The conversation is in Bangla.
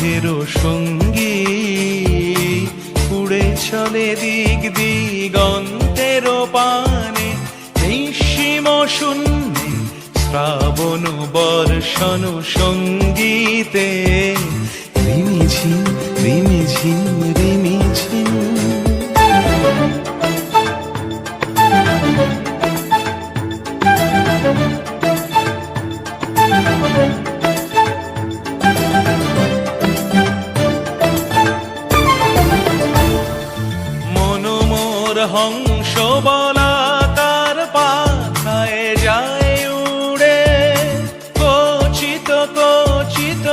পথের সঙ্গী উড়ে চলে দিক দিগন্তের পানে, নিঃসীম শূন্যে শ্রাবণ বর্ষণ সঙ্গীতে রিমিঝিম রিমিঝিম রিমিঝিম। হংস বলাকার পাথায় যায় উড়ে, কচিত কচিত